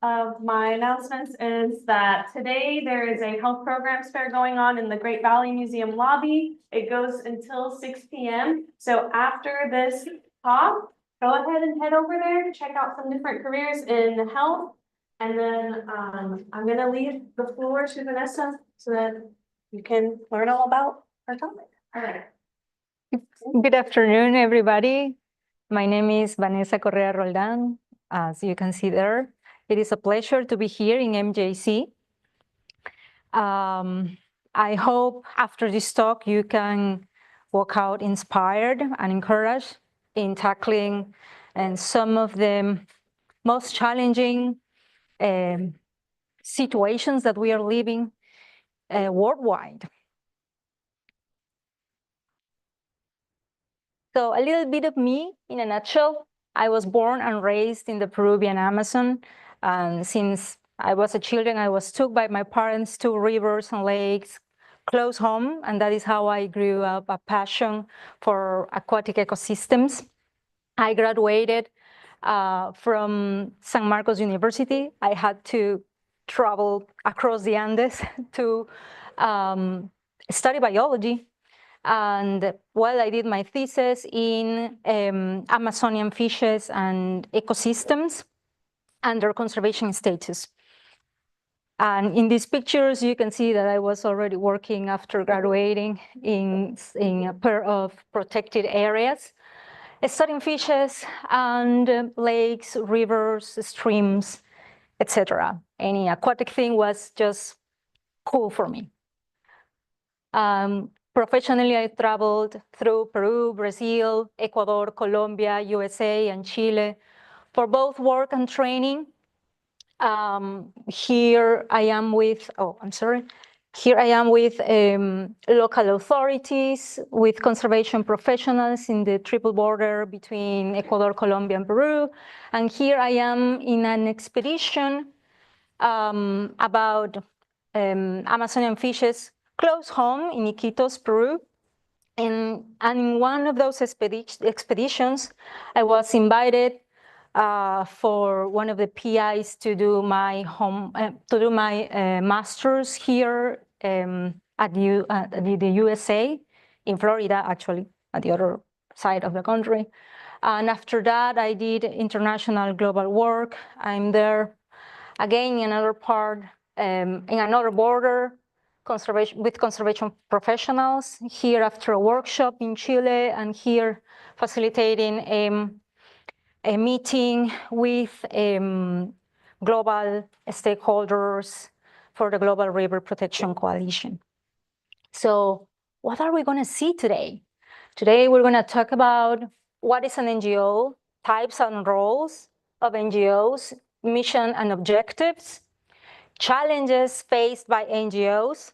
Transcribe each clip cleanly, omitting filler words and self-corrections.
of my announcements is that today there is a health programs fair going on in the Great Valley Museum lobby. It goes until 6 p.m. So after this talk, go ahead and head over there to check out some different careers in health. And then I'm going to leave the floor to Vanessa so that you can learn all about our topic. All right. Good afternoon, everybody. My name is Vanessa Correa Roldán. As you can see there, it is a pleasure to be here in MJC. I hope after this talk you can walk out inspired and encouraged in tackling some of the most challenging situations that we are living worldwide. So a little bit of me in a nutshell. I was born and raised in the Peruvian Amazon. And since I was a child, I was took by my parents to rivers and lakes close home. And that is how I grew up a passion for aquatic ecosystems. I graduated from San Marcos University. I had to travel across the Andes to study biology. And while I did my thesis in Amazonian fishes and ecosystems and their conservation status. And in these pictures, you can see that I was already working after graduating in a pair of protected areas, studying fishes and lakes, rivers, streams, etc. Any aquatic thing was just cool for me. Professionally, I traveled through Peru, Brazil, Ecuador, Colombia, USA, and Chile for both work and training. Here I am with, Here I am with local authorities, with conservation professionals in the triple border between Ecuador, Colombia, and Peru. And here I am in an expedition about Amazonian fishes close home in Iquitos, Peru. And in one of those expeditions, I was invited for one of the PIs to do my master's here at the USA, in Florida, actually, at the other side of the country. And after that, I did international global work. I'm there again in another part, in another border, with conservation professionals, here after a workshop in Chile, and here facilitating a meeting with global stakeholders for the Global River Protection Coalition. So what are we going to see today? Today, we're going to talk about what is an NGO, types and roles of NGOs, mission and objectives, challenges faced by NGOs,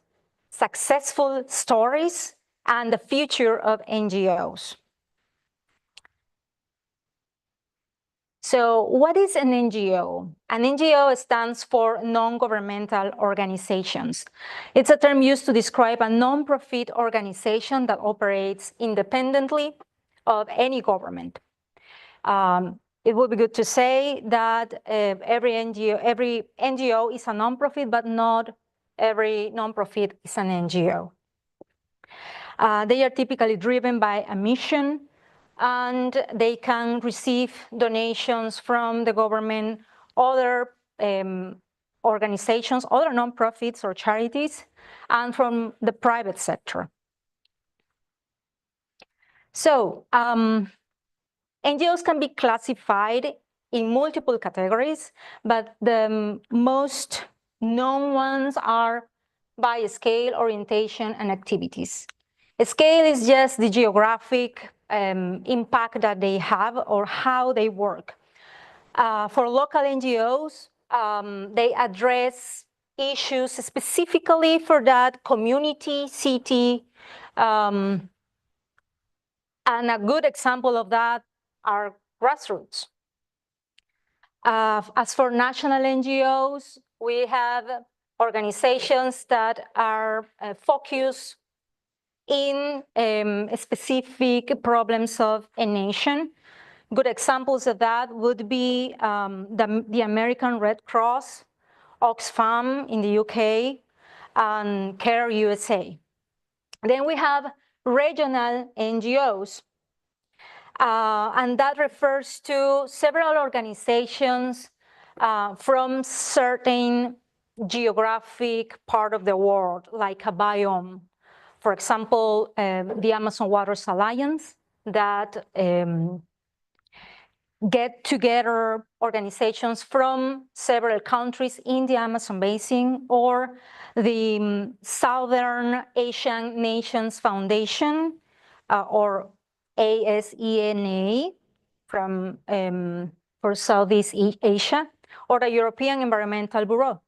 successful stories, and the future of NGOs. So what is an NGO? An NGO stands for non-governmental organizations. It's a term used to describe a non-profit organization that operates independently of any government. It would be good to say that every NGO is a non-profit, but not every non-profit is an NGO. They are typically driven by a mission, and they can receive donations from the government, other organizations, other non-profits or charities, and from the private sector. So NGOs can be classified in multiple categories, but the most known ones are by scale, orientation, and activities. Scale is just the geographic impact that they have or how they work. For local NGOs, they address issues specifically for that community, city, and a good example of that are grassroots. As for national NGOs, we have organizations that are focused in specific problems of a nation. Good examples of that would be the American Red Cross, Oxfam in the UK, and CARE USA. Then we have regional NGOs, and that refers to several organizations from certain geographic part of the world, like a biome. For example, the Amazon Waters Alliance that get together organizations from several countries in the Amazon basin, or the Southern Asian Nations Foundation, or ASENA from for Southeast Asia, or the European Environmental Bureau.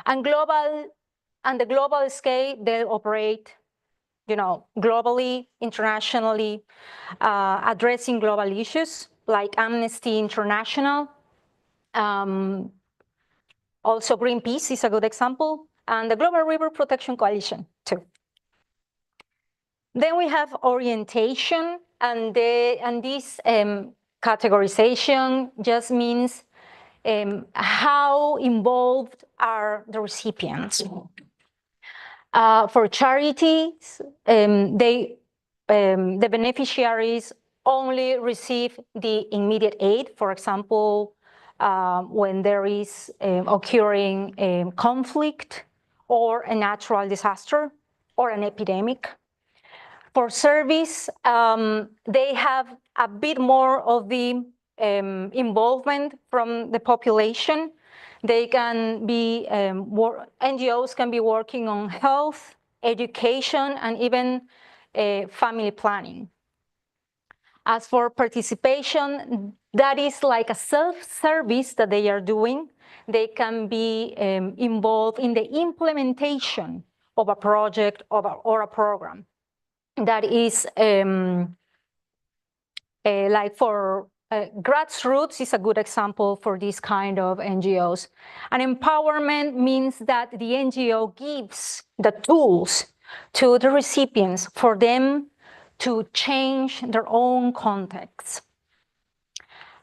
And the global scale, they operate, globally, internationally, addressing global issues like Amnesty International. Also, Greenpeace is a good example, and the Global River Protection Coalition too. Then we have orientation, and this categorization just means how involved are the recipients. For charities, the beneficiaries only receive the immediate aid, for example, when there is occurring conflict or a natural disaster or an epidemic. For service, they have a bit more of the involvement from the population. They can be, NGOs can be working on health, education, and even family planning. As for participation, that is like a self-service that they are doing. They can be involved in the implementation of a project or a program. That is like for grassroots is a good example for this kind of NGOs. And empowerment means that the NGO gives the tools to the recipients for them to change their own context.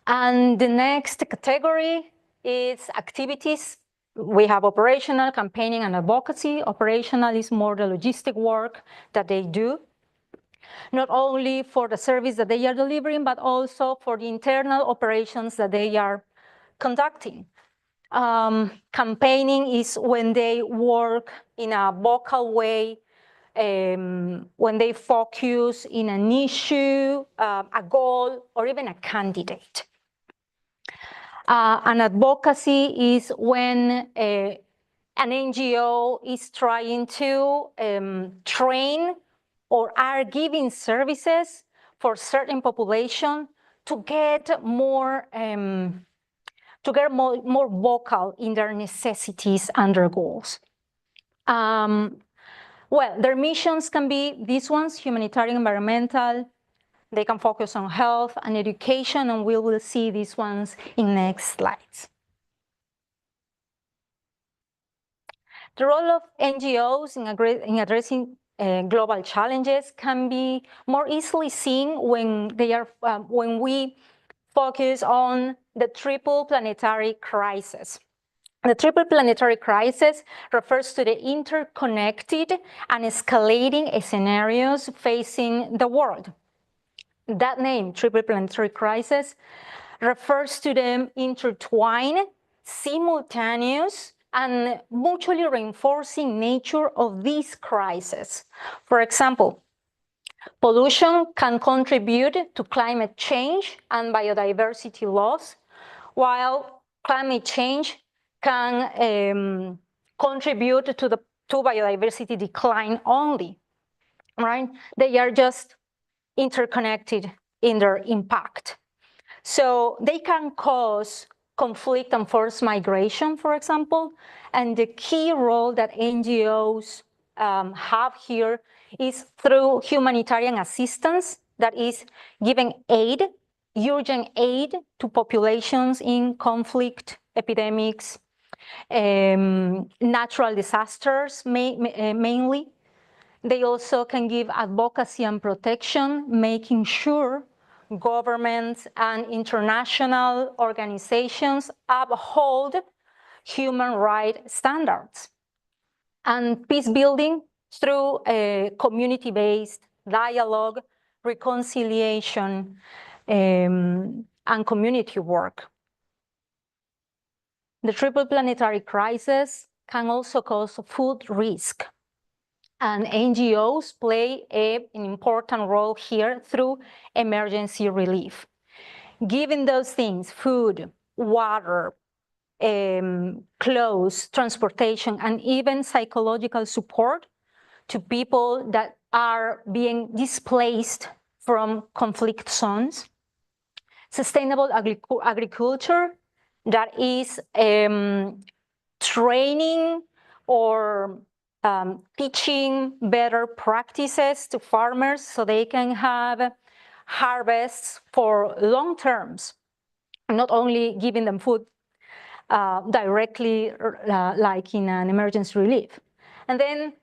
And the next category is activities. We have operational, campaigning, and advocacy. Operational is more the logistic work that they do, not only for the service that they are delivering, but also for the internal operations that they are conducting. Campaigning is when they work in a vocal way, when they focus in an issue, a goal, or even a candidate. And advocacy is when an NGO is trying to train or are giving services for certain population to get more vocal in their necessities and their goals. Well, their missions can be these ones: humanitarian, environmental. They can focus on health and education, and we will see these ones in next slides. The role of NGOs in addressing global challenges can be more easily seen when we focus on the triple planetary crisis. The triple planetary crisis refers to the interconnected and escalating scenarios facing the world. That name, triple planetary crisis, refers to the intertwined, simultaneous, and mutually reinforcing nature of these crises. For example, pollution can contribute to climate change and biodiversity loss, while climate change can contribute to biodiversity decline only, right? They are just interconnected in their impact. So they can cause conflict and forced migration, for example, and the key role that NGOs have here is through humanitarian assistance, that is giving aid, urgent aid to populations in conflict, epidemics, natural disasters mainly. They also can give advocacy and protection, making sure governments, and international organizations uphold human rights standards. And peace building through a community-based dialogue, reconciliation, and community work. The triple planetary crisis can also cause food risk. And NGOs play an important role here through emergency relief. Given those things, food, water, clothes, transportation, and even psychological support to people that are being displaced from conflict zones. Sustainable agriculture, that is training or teaching better practices to farmers so they can have harvests for long terms, not only giving them food directly like in an emergency relief. And then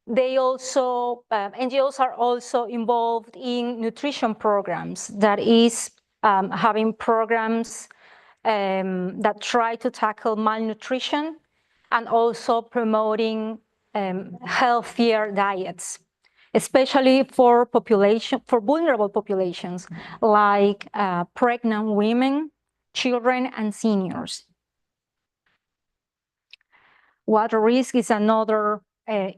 they also, NGOs are also involved in nutrition programs, that is having programs that try to tackle malnutrition and also promoting healthier diets, especially for vulnerable populations like pregnant women, children, and seniors. Water risk is another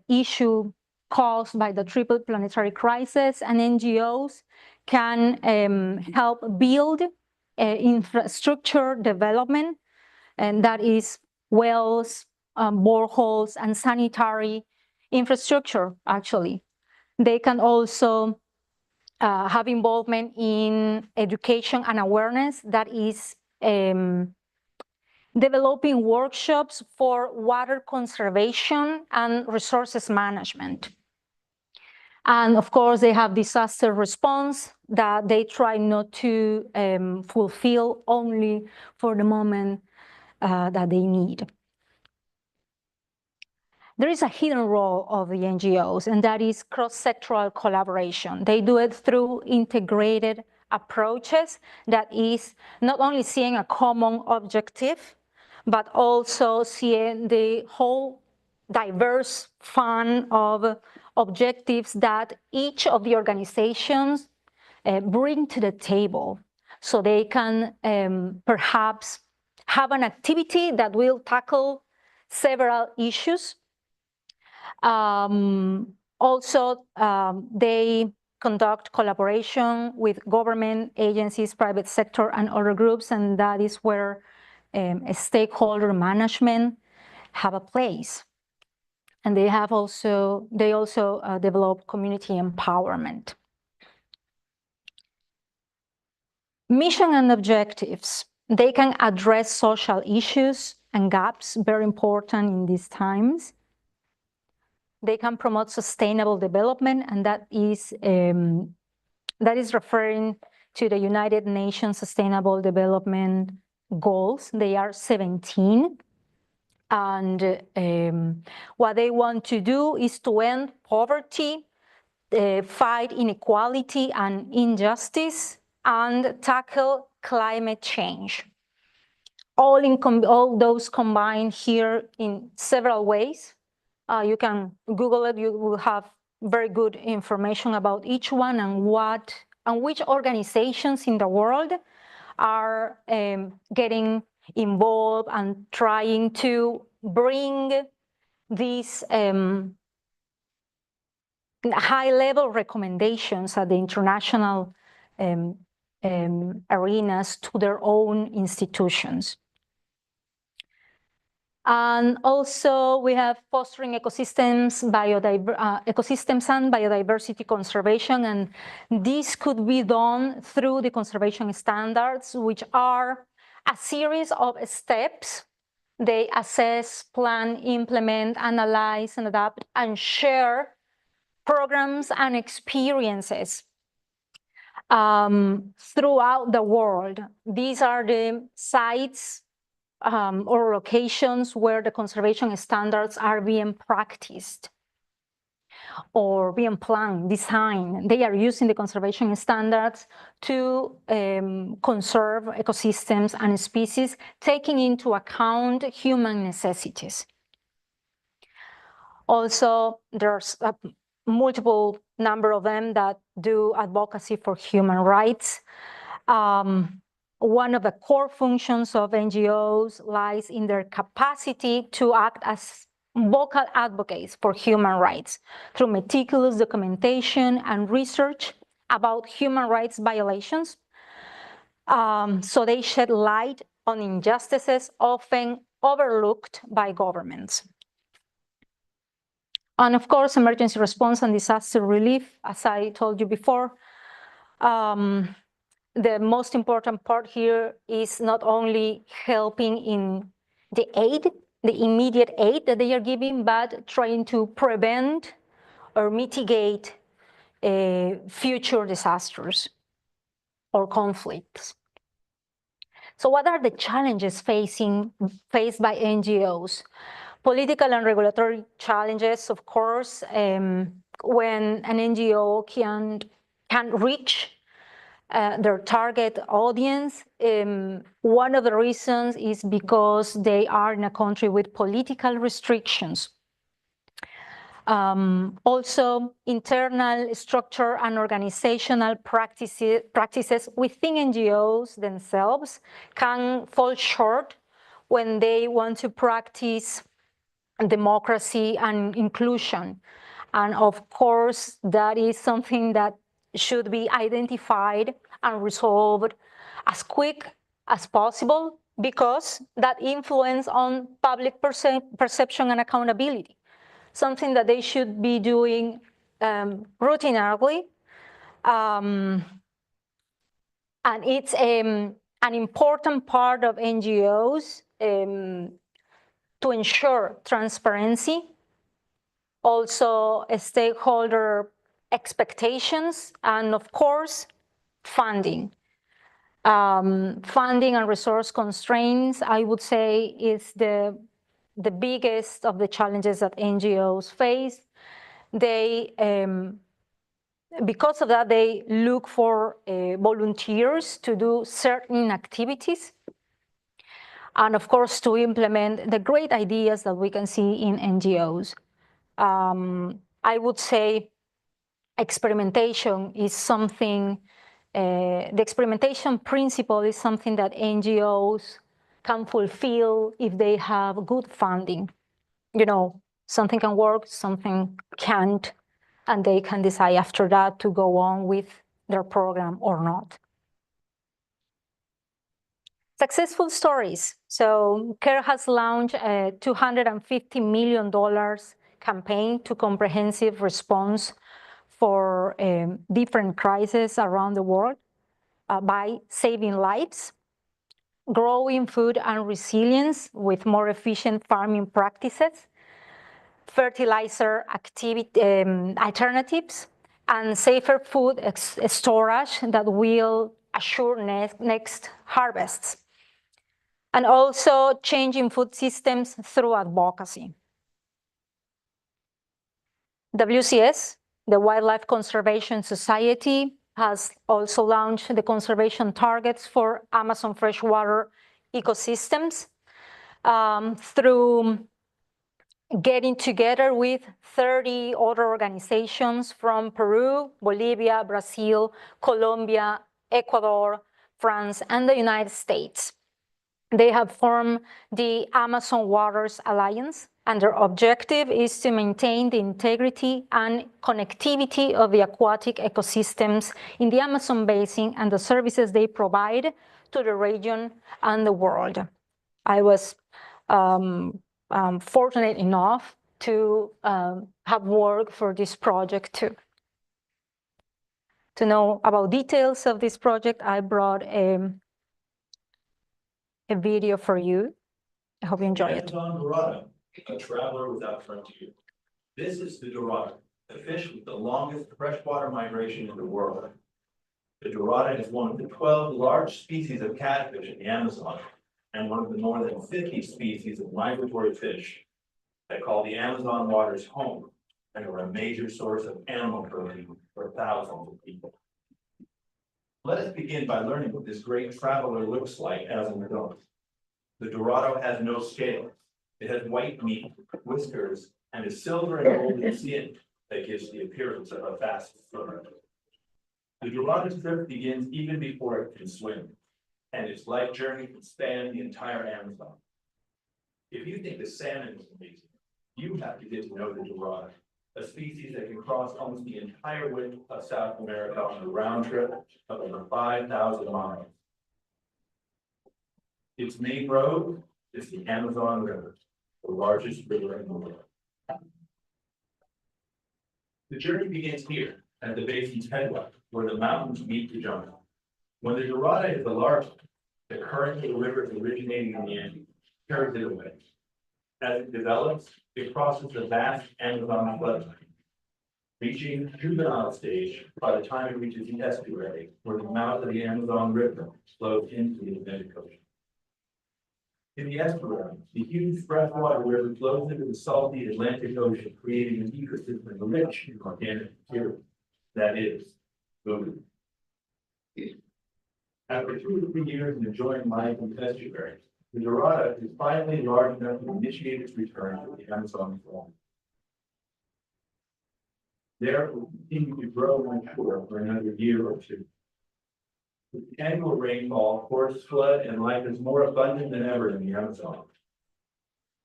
issue caused by the triple planetary crisis, and NGOs can help build infrastructure development, and that is wells, boreholes, and sanitary infrastructure, actually. They can also have involvement in education and awareness, that is developing workshops for water conservation and resources management. And of course, they have disaster response that they try not to fulfill only for the moment that they need. There is a hidden role of the NGOs, and that is cross-sectoral collaboration. They do it through integrated approaches, that is not only seeing a common objective, but also seeing the whole diverse fund of objectives that each of the organizations bring to the table. So they can perhaps have an activity that will tackle several issues. They conduct collaboration with government agencies, private sector, and other groups, and that is where stakeholder management have a place. And they also develop community empowerment. Mission and objectives. They can address social issues and gaps, very important in these times. They can promote sustainable development, and that is referring to the United Nations Sustainable Development Goals. They are 17. And what they want to do is to end poverty, fight inequality and injustice, and tackle climate change. All those combined here in several ways. You can Google it, you will have very good information about each one and which organizations in the world are getting involved and trying to bring these high-level recommendations at the international arenas to their own institutions. And also we have fostering ecosystems and biodiversity conservation, and this could be done through the conservation standards, which are a series of steps. They assess, plan, implement, analyze, and adapt, and share programs and experiences throughout the world. These are the sites or locations where the conservation standards are being practiced. or being planned, designed. They are using the conservation standards to conserve ecosystems and species, taking into account human necessities. Also, there's a multiple number of them that do advocacy for human rights. One of the core functions of NGOs lies in their capacity to act as vocal advocates for human rights through meticulous documentation and research about human rights violations. So they shed light on injustices often overlooked by governments. And of course, emergency response and disaster relief, as I told you before, the most important part here is not only helping in the aid, the immediate aid that they are giving, but trying to prevent or mitigate future disasters or conflicts. So what are the challenges faced by NGOs? Political and regulatory challenges, of course, when an NGO can reach their target audience. One of the reasons is because they are in a country with political restrictions. Also, internal structure and organizational practices within NGOs themselves can fall short when they want to practice democracy and inclusion. And of course, that is something that should be identified and resolved as quick as possible, because that influence on public perception and accountability, something that they should be doing routinely. And it's an important part of NGOs to ensure transparency, also stakeholder expectations, and of course, funding. Funding and resource constraints, I would say, is the biggest of the challenges that NGOs face. They, because of that, they look for volunteers to do certain activities, and of course, to implement the great ideas that we can see in NGOs. I would say experimentation is something, the experimentation principle is something that NGOs can fulfill if they have good funding. You know, something can work, something can't, and they can decide after that to go on with their program or not. Successful stories. So CARE has launched a $250 million campaign to comprehensive response for different crises around the world by saving lives, growing food and resilience with more efficient farming practices, fertilizer alternatives, and safer food storage that will assure next harvests, and also changing food systems through advocacy. WCS, the Wildlife Conservation Society, has also launched the conservation targets for Amazon freshwater ecosystems through getting together with 30 other organizations from Peru, Bolivia, Brazil, Colombia, Ecuador, France, and the United States. They have formed the Amazon Waters Alliance, and their objective is to maintain the integrity and connectivity of the aquatic ecosystems in the Amazon basin and the services they provide to the region and the world. I was fortunate enough to have worked for this project too. To know about details of this project, I brought a video for you. I hope you enjoy it. Amazon Dorado, a traveler without frontier. This is the Dorado, the fish with the longest freshwater migration in the world. The Dorado is one of the 12 large species of catfish in the Amazon, and one of the more than 50 species of migratory fish that call the Amazon waters home. and are a major source of animal protein for thousands of people. Let us begin by learning what this great traveler looks like as an adult. The Dorado has no scales. It has white meat, whiskers, and a silver and golden skin that gives the appearance of a fast swimmer. The Dorado trip begins even before it can swim, and its life journey can span the entire Amazon. If you think the salmon is amazing, you have to get to know the Dorado, a species that can cross almost the entire width of South America on a round trip of over 5,000 miles. Its main road is the Amazon River, the largest river in the world. The journey begins here at the basin's headwaters, where the mountains meet the jungle. When the Dorado is the largest, the current of the river originating in the Andes carries it away. As it develops, it crosses the vast Amazon floodplain, reaching juvenile stage by the time it reaches the estuary, where the mouth of the Amazon River flows into the Atlantic Ocean. In the estuary, the huge freshwater river flows into the salty Atlantic Ocean, creating an ecosystem rich in organic material. That is, food. After 2 or 3 years of enjoying life in the estuary, the Dorado is finally large enough to initiate its return to the Amazon form. There, it will continue to grow on shore for another year or two. With the annual rainfall, forest flood, and life is more abundant than ever in the Amazon.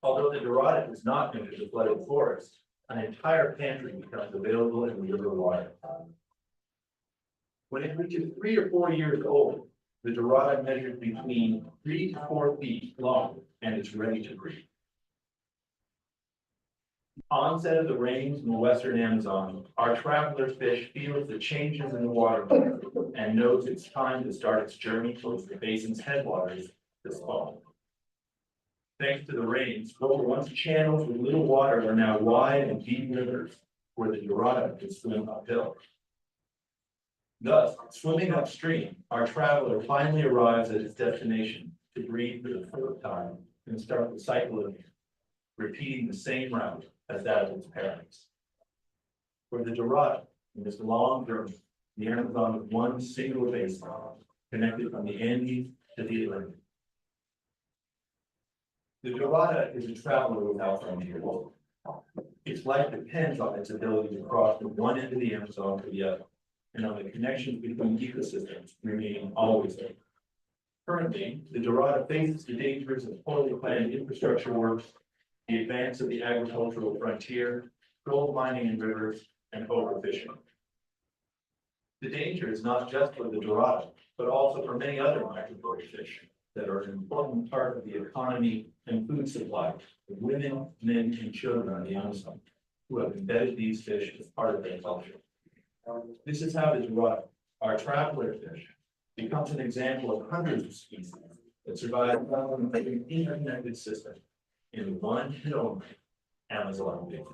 Although the Dorado is not into the flooded forest, an entire pantry becomes available in the river water. When it reaches 3 or 4 years old, the Dorado measures between 3 to 4 feet long and is ready to breed. Onset of the rains in the western Amazon, our traveler fish feels the changes in the water and knows it's time to start its journey towards the basin's headwaters this fall. Thanks to the rains, what were once channels with little water are now wide and deep rivers where the Dorado can swim uphill. Thus, swimming upstream, our traveler finally arrives at its destination to breathe for the fourth time and start the cycle again, repeating the same route as that of its parents. For the Dorado, in this long journey, the Amazon is one single basin, connected from the Andes to the Atlantic. The Dorado is a traveler without frontiers. Its life depends on its ability to cross from one end of the Amazon to the other, and on the connections between ecosystems remaining always open. Currently, the Dorado faces the dangers of poorly planned infrastructure works, the advance of the agricultural frontier, gold mining in rivers, and overfishing. The danger is not just for the Dorado, but also for many other migratory fish that are an important part of the economy and food supply of women, men, and children on the Amazon, who have embedded these fish as part of their culture. This is how the Dorado, our traveler fish, becomes an example of hundreds of species that survive in an interconnected system in one and only Amazon basin.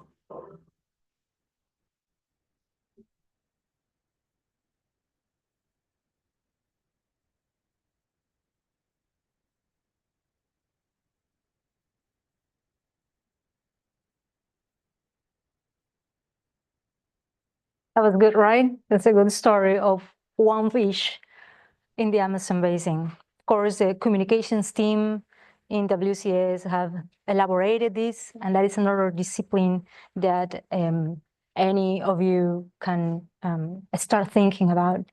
That was good, right? That's a good story of one fish in the Amazon basin. Of course, the communications team in WCS have elaborated this, and that is another discipline that any of you can start thinking about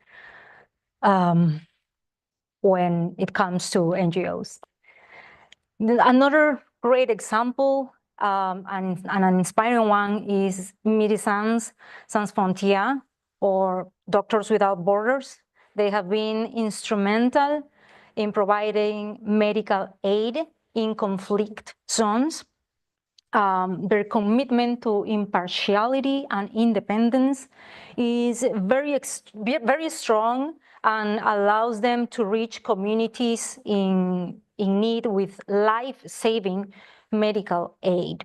when it comes to NGOs. Another great example and an inspiring one is Médecins Sans Frontières, or Doctors Without Borders. They have been instrumental in providing medical aid in conflict zones. Their commitment to impartiality and independence is very strong and allows them to reach communities in need with life-saving medical aid.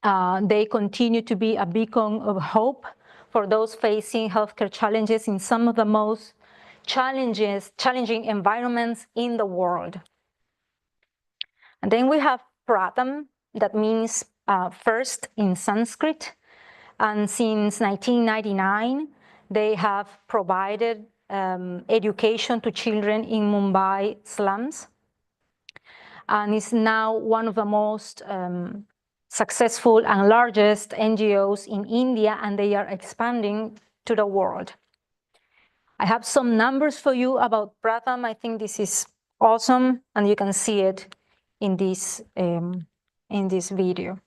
They continue to be a beacon of hope for those facing healthcare challenges in some of the most challenging environments in the world. And then we have Pratham, that means first in Sanskrit. And since 1999, they have provided education to children in Mumbai slums. And is now one of the most successful and largest NGOs in India, and they are expanding to the world. I have some numbers for you about Pratham. I think this is awesome, and you can see it in this video.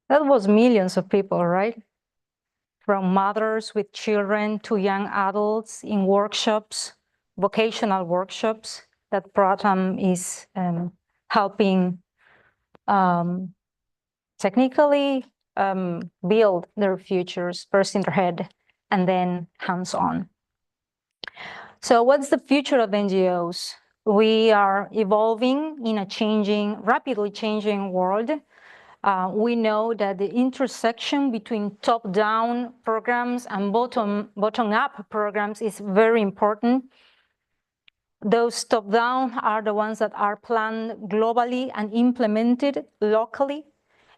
That was millions of people, right? From mothers with children to young adults in workshops, vocational workshops that Pratham is helping technically build their futures, first in their head and then hands-on. So what's the future of NGOs? We are evolving in a rapidly changing world. We know that the intersection between top-down programs and bottom-up programs is very important. Those top-down are the ones that are planned globally and implemented locally,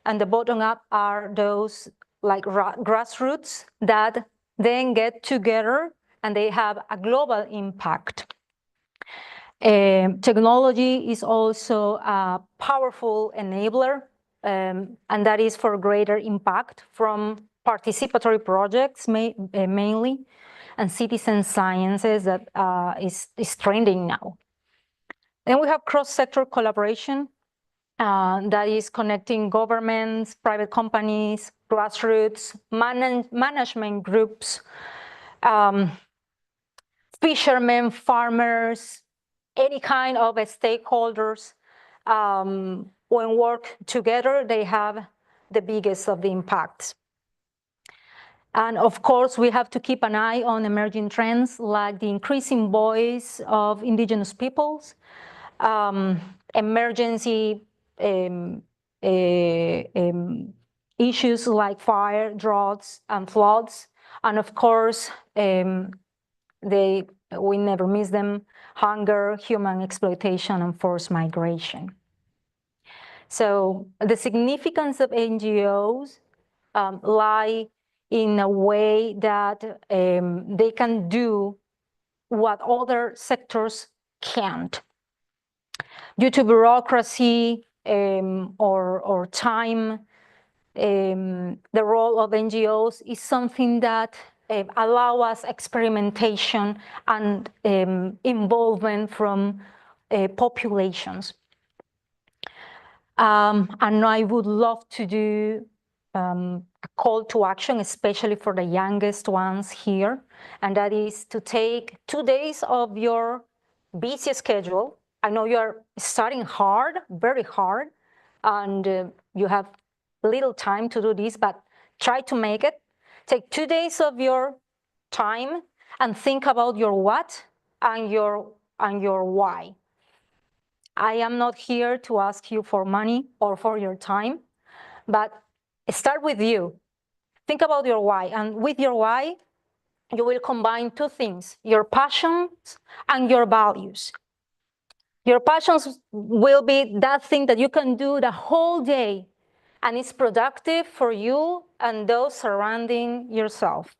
and the bottom-up are those like grassroots that then get together and they have a global impact. Technology is also a powerful enabler, and that is for greater impact from participatory projects mainly, and citizen sciences that is trending now. Then we have cross-sector collaboration that is connecting governments, private companies, grassroots, management groups, fishermen, farmers, any kind of stakeholders. When work together, they have the biggest of the impacts. And of course, we have to keep an eye on emerging trends like the increasing voice of indigenous peoples, emergency issues like fire, droughts, and floods, and of course, we never miss them, hunger, human exploitation, and forced migration. So the significance of NGOs lie in a way that they can do what other sectors can't. Due to bureaucracy or time, the role of NGOs is something that allow us experimentation and involvement from populations. And I would love to do a call to action, especially for the youngest ones here, and that is to take 2 days of your busy schedule. I know you're studying hard, very hard, and you have little time to do this, but try to make it. Take 2 days of your time and think about your what and your why. I am not here to ask you for money or for your time, but start with you. Think about your why, and with your why, you will combine 2 things, your passions and your values. Your passions will be that thing that you can do the whole day, and it's productive for you and those surrounding yourself.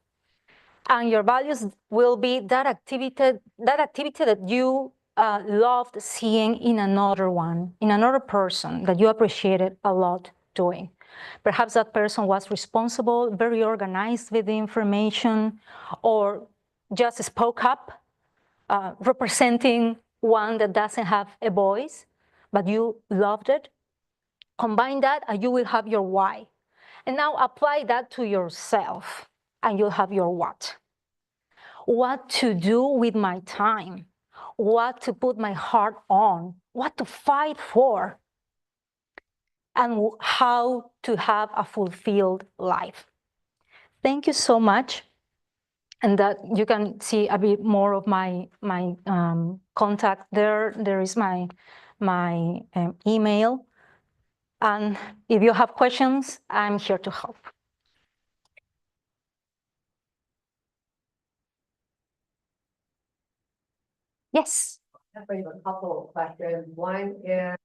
And your values will be that activity that you loved seeing in another person that you appreciated a lot doing. Perhaps that person was responsible, very organized with the information, or just spoke up, representing one that doesn't have a voice, but you loved it. Combine that and you will have your why. And now apply that to yourself and you'll have your what. What to do with my time, what to put my heart on, what to fight for, and how to have a fulfilled life. Thank you so much. And that you can see a bit more of my contact there. There is my email. And if you have questions, I'm here to help. Yes. I have a couple of questions. One is,